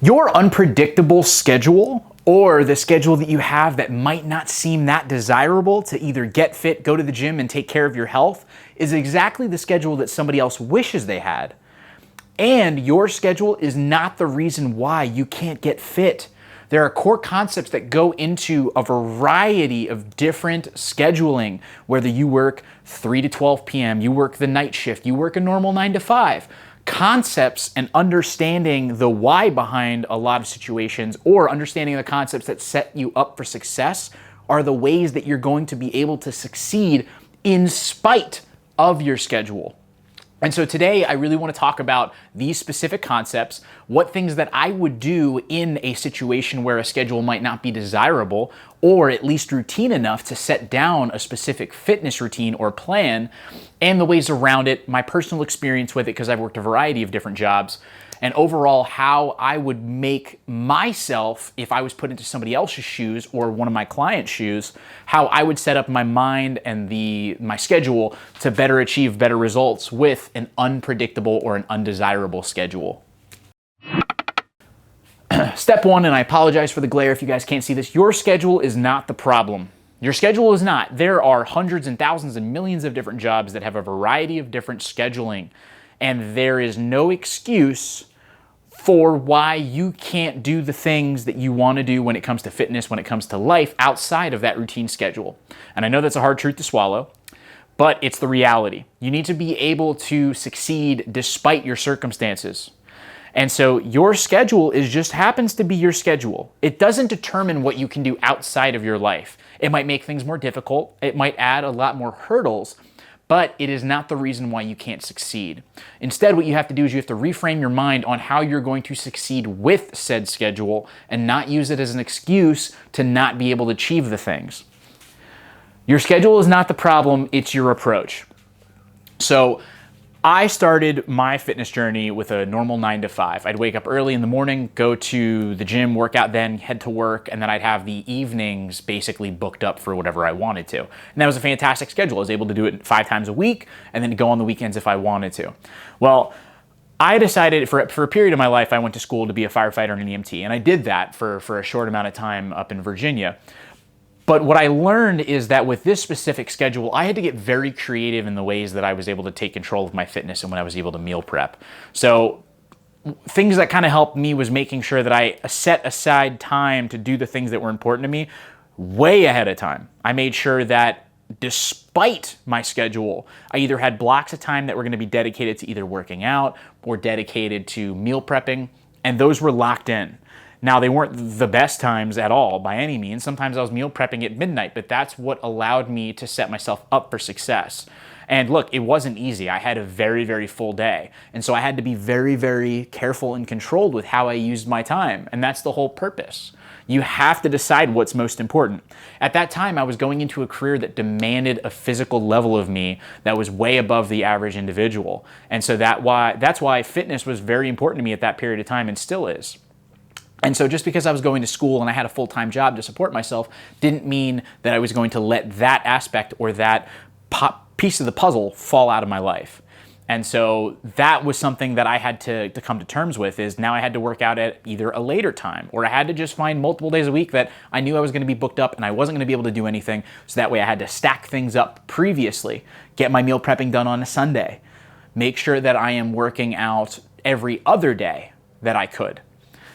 Your unpredictable schedule, or the schedule that you have that might not seem that desirable to either get fit, go to the gym, and take care of your health, is exactly the schedule that somebody else wishes they had. And your schedule is not the reason why you can't get fit. There are core concepts that go into a variety of different scheduling, whether you work 3 to 12 p.m., you work the night shift, you work a normal 9 to 5. Concepts and understanding the why behind a lot of situations, or understanding the concepts that set you up for success, are the ways that you're going to be able to succeed in spite of your schedule. And so today I really want to talk about these specific concepts, what things that I would do in a situation where a schedule might not be desirable, or at least routine enough to set down a specific fitness routine or plan, and the ways around it, my personal experience with it because I've worked a variety of different jobs, and overall how I would make myself, if I was put into somebody else's shoes or one of my clients' shoes, how I would set up my mind and my schedule to better achieve better results with an unpredictable or an undesirable schedule. Step one, and I apologize for the glare if you guys can't see this, your schedule is not the problem. Your schedule is not. There are hundreds and thousands and millions of different jobs that have a variety of different scheduling, and there is no excuse for why you can't do the things that you want to do when it comes to fitness, when it comes to life, outside of that routine schedule. And I know that's a hard truth to swallow, but it's the reality. You need to be able to succeed despite your circumstances. And so your schedule just happens to be your schedule. It doesn't determine what you can do outside of your life. It might make things more difficult. It might add a lot more hurdles, but it is not the reason why you can't succeed. Instead, what you have to do is you have to reframe your mind on how you're going to succeed with said schedule and not use it as an excuse to not be able to achieve the things. Your schedule is not the problem, it's your approach. So I started my fitness journey with a normal 9 to 5. I'd wake up early in the morning, go to the gym, work out then, head to work, and then I'd have the evenings basically booked up for whatever I wanted to. And that was a fantastic schedule. I was able to do it 5 times a week and then go on the weekends if I wanted to. Well, I decided for a period of my life, I went to school to be a firefighter and an EMT, and I did that for a short amount of time up in Virginia. But what I learned is that with this specific schedule, I had to get very creative in the ways that I was able to take control of my fitness and when I was able to meal prep. So things that kind of helped me was making sure that I set aside time to do the things that were important to me way ahead of time. I made sure that despite my schedule, I either had blocks of time that were going to be dedicated to either working out or dedicated to meal prepping, and those were locked in. Now, they weren't the best times at all by any means. Sometimes I was meal prepping at midnight, but that's what allowed me to set myself up for success. And look, it wasn't easy. I had a very, very full day. And so I had to be very, very careful and controlled with how I used my time. And that's the whole purpose. You have to decide what's most important. At that time, I was going into a career that demanded a physical level of me that was way above the average individual. And so that's why fitness was very important to me at that period of time and still is. And so just because I was going to school and I had a full-time job to support myself didn't mean that I was going to let that aspect or that piece of the puzzle fall out of my life. And so that was something that I had to come to terms with, is now I had to work out at either a later time, or I had to just find multiple days a week that I knew I was going to be booked up and I wasn't going to be able to do anything. So that way I had to stack things up previously, get my meal prepping done on a Sunday, make sure that I am working out every other day that I could.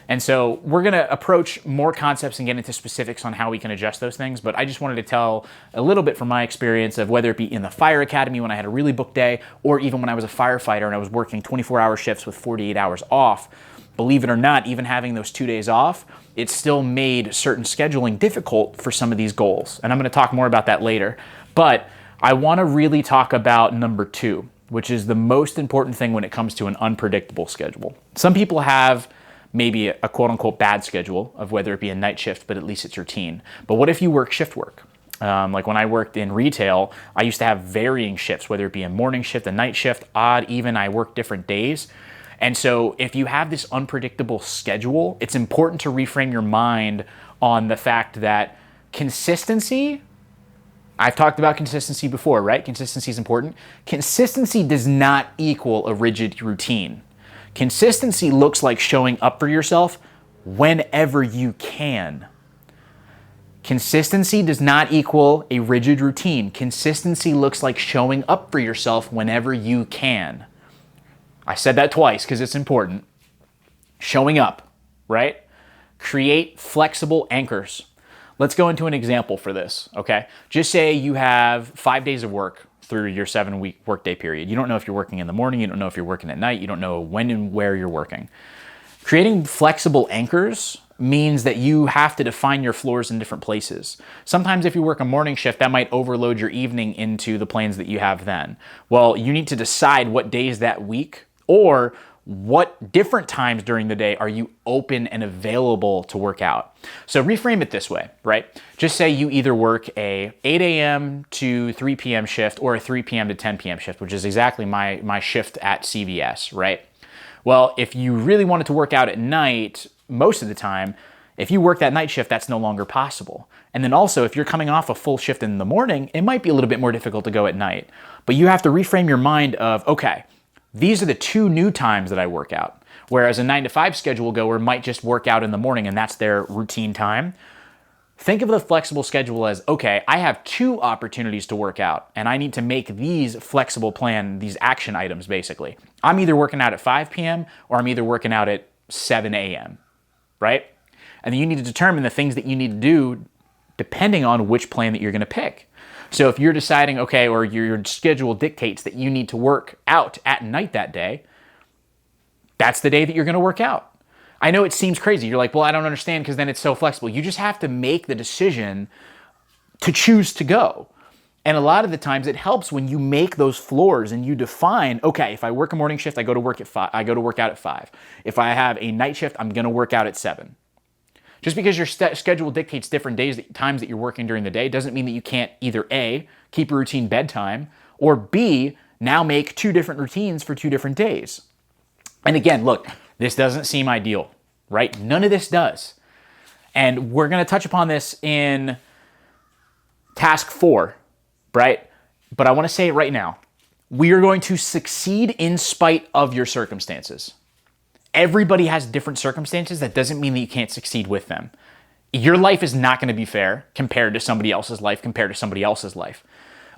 And so we're going to approach more concepts and get into specifics on how we can adjust those things. But I just wanted to tell a little bit from my experience of whether it be in the fire academy when I had a really booked day, or even when I was a firefighter and I was working 24-hour shifts with 48 hours off. Believe it or not, even having those 2 days off, it still made certain scheduling difficult for some of these goals. And I'm going to talk more about that later. But I want to really talk about number 2, which is the most important thing when it comes to an unpredictable schedule. Some people have maybe a quote-unquote bad schedule of whether it be a night shift, but at least it's routine. But what if you work shift work? Like when I worked in retail, I used to have varying shifts, whether it be a morning shift, a night shift, odd, even. I worked different days. And so if you have this unpredictable schedule, it's important to reframe your mind on the fact that consistency, I've talked about consistency before, right? Consistency is important. Consistency does not equal a rigid routine. Consistency looks like showing up for yourself whenever you can. Consistency does not equal a rigid routine. Consistency looks like showing up for yourself whenever you can. I said that twice because it's important. Showing up, right? Create flexible anchors. Let's go into an example for this, okay? Just say you have 5 days of work through your 7-week workday period. You don't know if you're working in the morning, you don't know if you're working at night, you don't know when and where you're working. Creating flexible anchors means that you have to define your floors in different places. Sometimes if you work a morning shift, that might overload your evening into the plans that you have then. Well, you need to decide what days that week or what different times during the day are you open and available to work out. So reframe it this way, right? Just say you either work a 8 a.m. to 3 p.m. shift or a 3 p.m. to 10 p.m. shift, which is exactly my shift at CVS, right? Well, if you really wanted to work out at night, most of the time, if you work that night shift, that's no longer possible. And then also, if you're coming off a full shift in the morning, it might be a little bit more difficult to go at night. But you have to reframe your mind of, okay, these are the 2 new times that I work out. Whereas a 9-to-5 schedule goer might just work out in the morning and that's their routine time. Think of the flexible schedule as, okay, I have 2 opportunities to work out and I need to make these flexible plan, these action items basically. I'm either working out at 5 p.m. or I'm either working out at 7 a.m., right? And then you need to determine the things that you need to do depending on which plan that you're gonna pick. So if you're deciding, okay, or your schedule dictates that you need to work out at night that day, that's the day that you're gonna work out. I know it seems crazy. You're like, well, I don't understand because then it's so flexible. You just have to make the decision to choose to go. And a lot of the times it helps when you make those floors and you define, okay, if I work a morning shift, I go to work at 5. I go to work out at 5. If I have a night shift, I'm gonna work out at 7. Just because your schedule dictates different times that you're working during the day doesn't mean that you can't either A, keep a routine bedtime, or B, now make 2 different routines for 2 different days. And again, look, this doesn't seem ideal, right? None of this does. And we're gonna touch upon this in task 4, right? But I wanna say it right now. We are going to succeed in spite of your circumstances. Everybody has different circumstances. That doesn't mean that you can't succeed with them. Your life is not going to be fair compared to somebody else's life, compared to somebody else's life.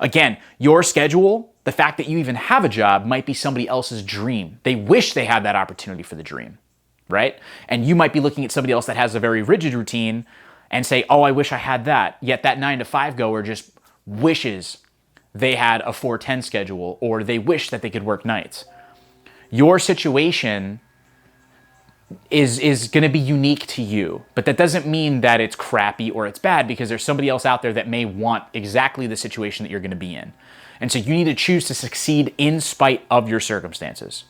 Again, your schedule, the fact that you even have a job might be somebody else's dream. They wish they had that opportunity for the dream, right? And you might be looking at somebody else that has a very rigid routine and say, oh, I wish I had that. Yet that 9-to-5 goer just wishes they had a 4-10 schedule or they wish that they could work nights. Your situation is going to be unique to you, but that doesn't mean that it's crappy or it's bad because there's somebody else out there that may want exactly the situation that you're going to be in. And so you need to choose to succeed in spite of your circumstances.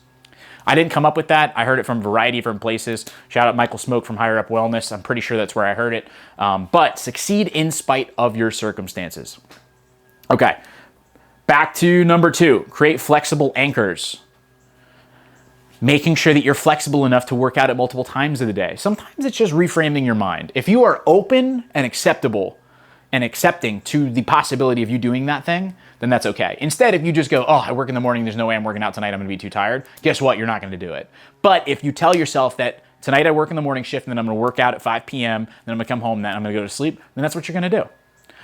I didn't come up with that. I heard it from a variety of different places. Shout out Michael Smoke from Higher Up Wellness. I'm pretty sure that's where I heard it. But succeed in spite of your circumstances. Okay, back to number 2, create flexible anchors. Making sure that you're flexible enough to work out at multiple times of the day. Sometimes it's just reframing your mind. If you are open and acceptable and accepting to the possibility of you doing that thing, then that's okay. Instead, if you just go, oh, I work in the morning, there's no way I'm working out tonight, I'm gonna be too tired, guess what? You're not gonna do it. But if you tell yourself that tonight I work in the morning shift and then I'm gonna work out at 5 p.m., then I'm gonna come home, then I'm gonna go to sleep, then that's what you're gonna do.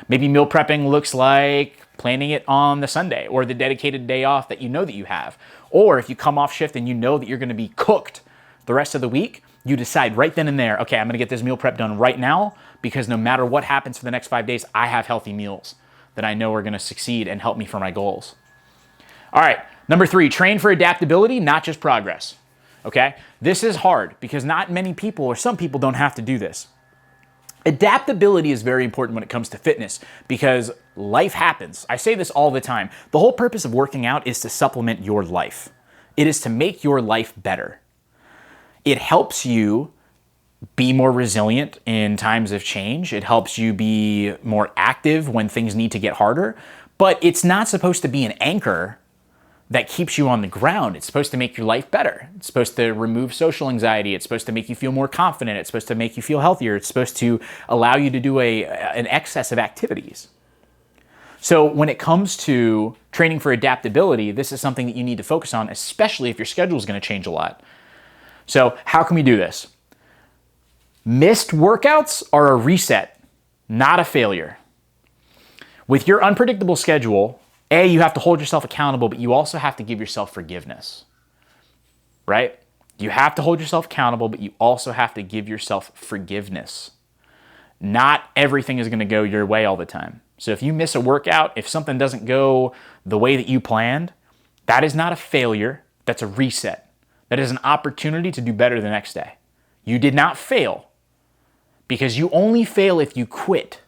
Maybe meal prepping looks like planning it on the Sunday or the dedicated day off that you know that you have. Or if you come off shift and you know that you're gonna be cooked the rest of the week, you decide right then and there, okay, I'm gonna get this meal prep done right now because no matter what happens for the next 5 days, I have healthy meals that I know are gonna succeed and help me for my goals. All right, number 3, train for adaptability, not just progress, okay? This is hard because not many people or some people don't have to do this. Adaptability is very important when it comes to fitness because life happens. I say this all the time. The whole purpose of working out is to supplement your life. It is to make your life better. It helps you be more resilient in times of change. It helps you be more active when things need to get harder, but it's not supposed to be an anchor that keeps you on the ground. It's supposed to make your life better. It's supposed to remove social anxiety. It's supposed to make you feel more confident. It's supposed to make you feel healthier. It's supposed to allow you to do an excess of activities. So when it comes to training for adaptability, this is something that you need to focus on, especially if your schedule is going to change a lot. So how can we do this? Missed workouts are a reset, not a failure. With your unpredictable schedule, A, you have to hold yourself accountable, but you also have to give yourself forgiveness, right? You have to hold yourself accountable, but you also have to give yourself forgiveness. Not everything is going to go your way all the time. So if you miss a workout, if something doesn't go the way that you planned, that is not a failure. That's a reset. That is an opportunity to do better the next day. You did not fail because you only fail if you quit.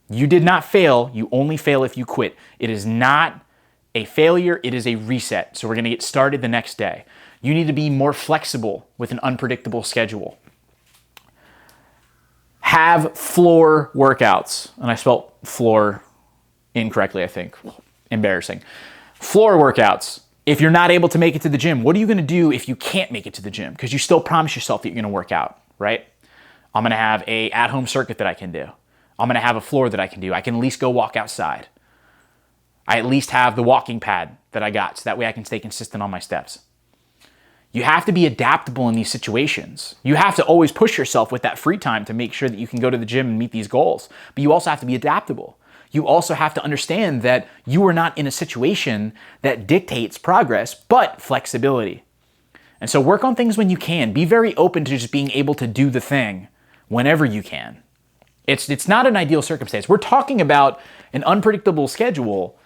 You did not fail. You only fail if you quit. It is not a failure. It is a reset. So we're going to get started the next day. You need to be more flexible with an unpredictable schedule. Have floor workouts. And I spelled floor incorrectly, I think. Embarrassing. Floor workouts. If you're not able to make it to the gym, what are you going to do if you can't make it to the gym? Because you still promise yourself that you're going to work out, right? I'm going to have a at-home circuit that I can do. I'm going to have a floor that I can do. I can at least go walk outside. I at least have the walking pad that I got, so that way I can stay consistent on my steps. You have to be adaptable in these situations. You have to always push yourself with that free time to make sure that you can go to the gym and meet these goals. But you also have to be adaptable. You also have to understand that you are not in a situation that dictates progress, but flexibility. And so work on things when you can. Be very open to just being able to do the thing whenever you can. It's not an ideal circumstance. We're talking about an unpredictable schedule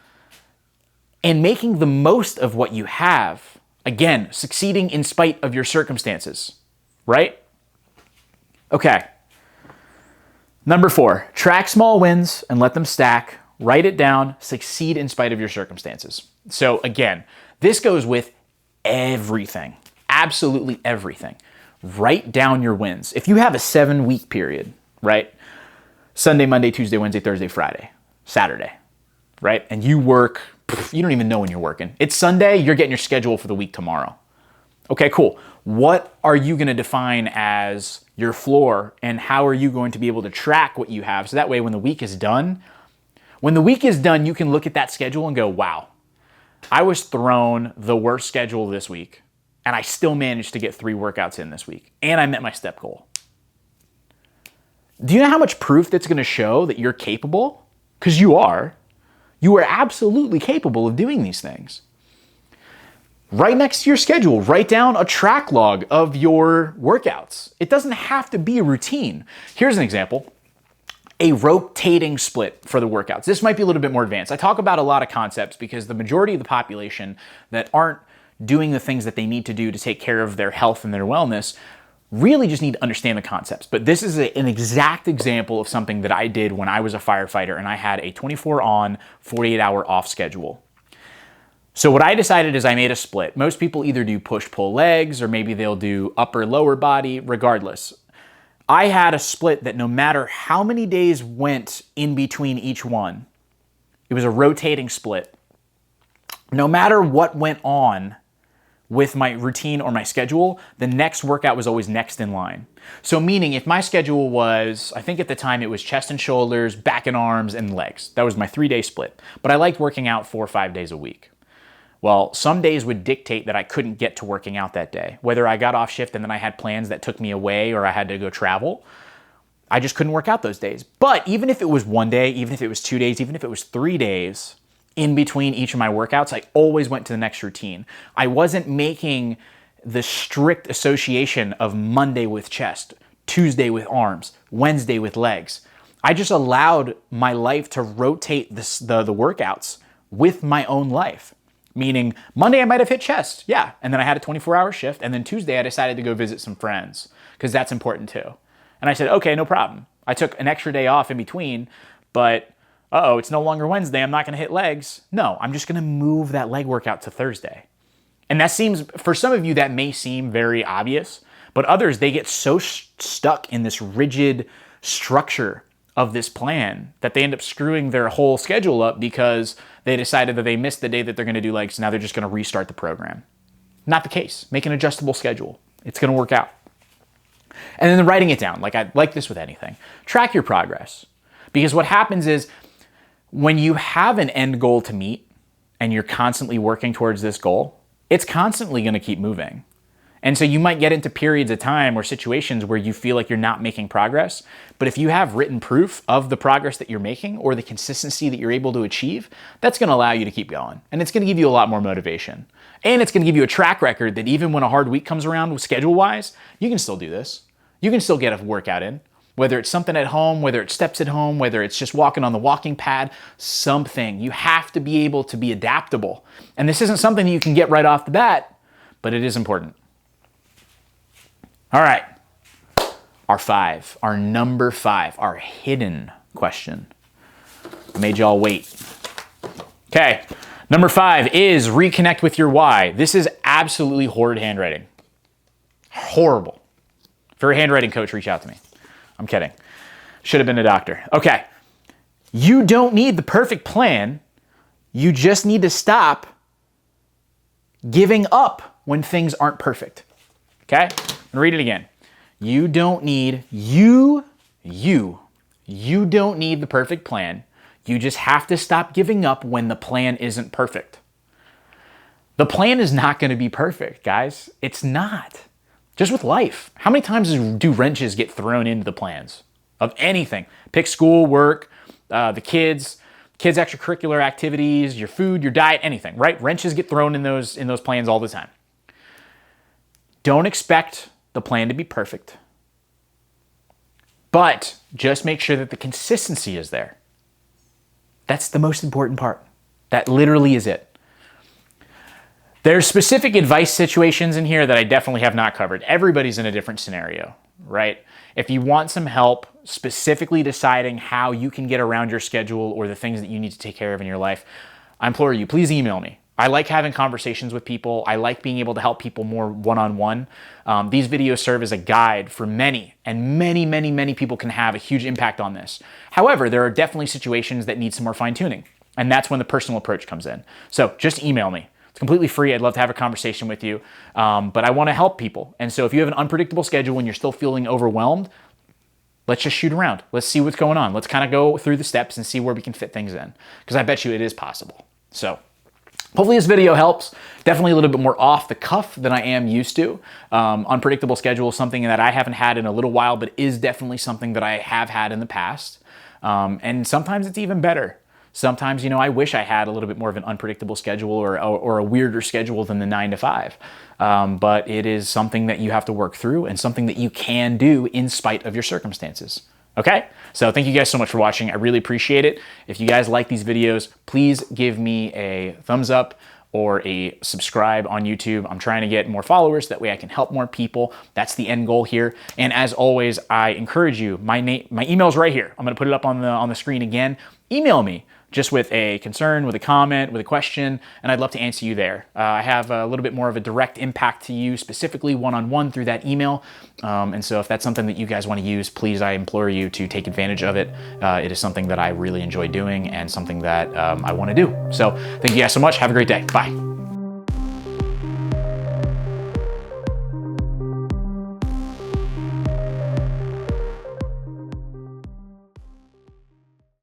and making the most of what you have. Again, succeeding in spite of your circumstances, right? Okay. Number 4, track small wins and let them stack. Write it down. Succeed in spite of your circumstances. So again, this goes with everything. Absolutely everything. Write down your wins. If you have a 7-week period, right? Sunday, Monday, Tuesday, Wednesday, Thursday, Friday, Saturday, right? And you work, you don't even know when you're working. It's Sunday, you're getting your schedule for the week tomorrow. Okay, cool. What are you going to define as your floor, and how are you going to be able to track what you have? So that way when the week is done, you can look at that schedule and go, wow, I was thrown the worst schedule this week, and I still managed to get 3 workouts in this week, and I met my step goal. Do you know how much proof that's going to show that you're capable? Because you are. You are absolutely capable of doing these things. Right next to your schedule, write down a track log of your workouts. It doesn't have to be a routine. Here's an example. A rotating split for the workouts. This might be a little bit more advanced. I talk about a lot of concepts because the majority of the population that aren't doing the things that they need to do to take care of their health and their wellness really just need to understand the concepts. But this is an exact example of something that I did when I was a firefighter and I had a 24 on, 48 hour off schedule. So what I decided is I made a split. Most people either do push-pull legs or maybe they'll do upper lower body, regardless. I had a split that no matter how many days went in between each one, it was a rotating split. No matter what went on with my routine or my schedule, the next workout was always next in line. So meaning if my schedule was, I think at the time it was chest and shoulders, back and arms, and legs. That was my 3-day split. But I liked working out 4 or 5 days a week. Well, some days would dictate that I couldn't get to working out that day. Whether I got off shift and then I had plans that took me away or I had to go travel, I just couldn't work out those days. But even if it was 1 day, even if it was 2 days, even if it was 3 days, in between each of my workouts, I always went to the next routine. I wasn't making the strict association of Monday with chest, Tuesday with arms, Wednesday with legs. I just allowed my life to rotate the workouts with my own life. Meaning Monday I might have hit chest, yeah, and then I had a 24-hour shift, and then Tuesday I decided to go visit some friends because that's important too. And I said, okay, no problem. I took an extra day off in between, but it's no longer Wednesday, I'm not going to hit legs. No, I'm just going to move that leg workout to Thursday. And that seems, for some of you, that may seem very obvious, but others, they get so stuck in this rigid structure of this plan that they end up screwing their whole schedule up because they decided that they missed the day that they're going to do legs, so now they're just going to restart the program. Not the case. Make an adjustable schedule. It's going to work out. And then writing it down, like this with anything. Track your progress. Because what happens is, when you have an end goal to meet and you're constantly working towards this goal, it's constantly going to keep moving. And so you might get into periods of time or situations where you feel like you're not making progress. But if you have written proof of the progress that you're making or the consistency that you're able to achieve, that's going to allow you to keep going. And it's going to give you a lot more motivation. And it's going to give you a track record that even when a hard week comes around schedule-wise, you can still do this. You can still get a workout in. Whether it's something at home, whether it's steps at home, whether it's just walking on the walking pad, something. You have to be able to be adaptable. And this isn't something you can get right off the bat, but it is important. All right, our number 5, our hidden question. I made y'all wait. Okay, number 5 is reconnect with your why. This is absolutely horrid handwriting. Horrible. If you're a handwriting coach, reach out to me. I'm kidding. Should have been a doctor. Okay. You don't need the perfect plan. You just need to stop giving up when things aren't perfect. Okay? I'm going to read it again. You don't need, you don't need the perfect plan. You just have to stop giving up when the plan isn't perfect. The plan is not going to be perfect, guys. It's not. Just with life. How many times do wrenches get thrown into the plans of anything? Pick school, work, the kids' extracurricular activities, your food, your diet, anything, right? Wrenches get thrown in those plans all the time. Don't expect the plan to be perfect, but just make sure that the consistency is there. That's the most important part. That literally is it. There's specific advice situations in here that I definitely have not covered. Everybody's in a different scenario, right? If you want some help specifically deciding how you can get around your schedule or the things that you need to take care of in your life, I implore you, please email me. I like having conversations with people. I like being able to help people more one-on-one. These videos serve as a guide for many, and many people can have a huge impact on this. However, there are definitely situations that need some more fine-tuning, and that's when the personal approach comes in. So just email me. It's completely free. I'd love to have a conversation with you, but I want to help people. And so if you have an unpredictable schedule and you're still feeling overwhelmed, let's just shoot around. Let's see what's going on. Let's kind of go through the steps and see where we can fit things in, because I bet you it is possible. So hopefully this video helps. Definitely a little bit more off the cuff than I am used to. Unpredictable schedule is something that I haven't had in a little while, but is definitely something that I have had in the past. And sometimes it's even better. Sometimes, I wish I had a little bit more of an unpredictable schedule or a weirder schedule than the 9 to 5. But it is something that you have to work through and something that you can do in spite of your circumstances. Okay? So thank you guys so much for watching. I really appreciate it. If you guys like these videos, please give me a thumbs up or a subscribe on YouTube. I'm trying to get more followers. That way I can help more people. That's the end goal here. And as always, I encourage you, my email's right here. I'm going to put it up on the screen again. Email me just with a concern, with a comment, with a question, and I'd love to answer you there. I have a little bit more of a direct impact to you, specifically one-on-one through that email. And so if that's something that you guys want to use, please, I implore you to take advantage of it. It is something that I really enjoy doing and something that I want to do. So thank you guys so much. Have a great day. Bye.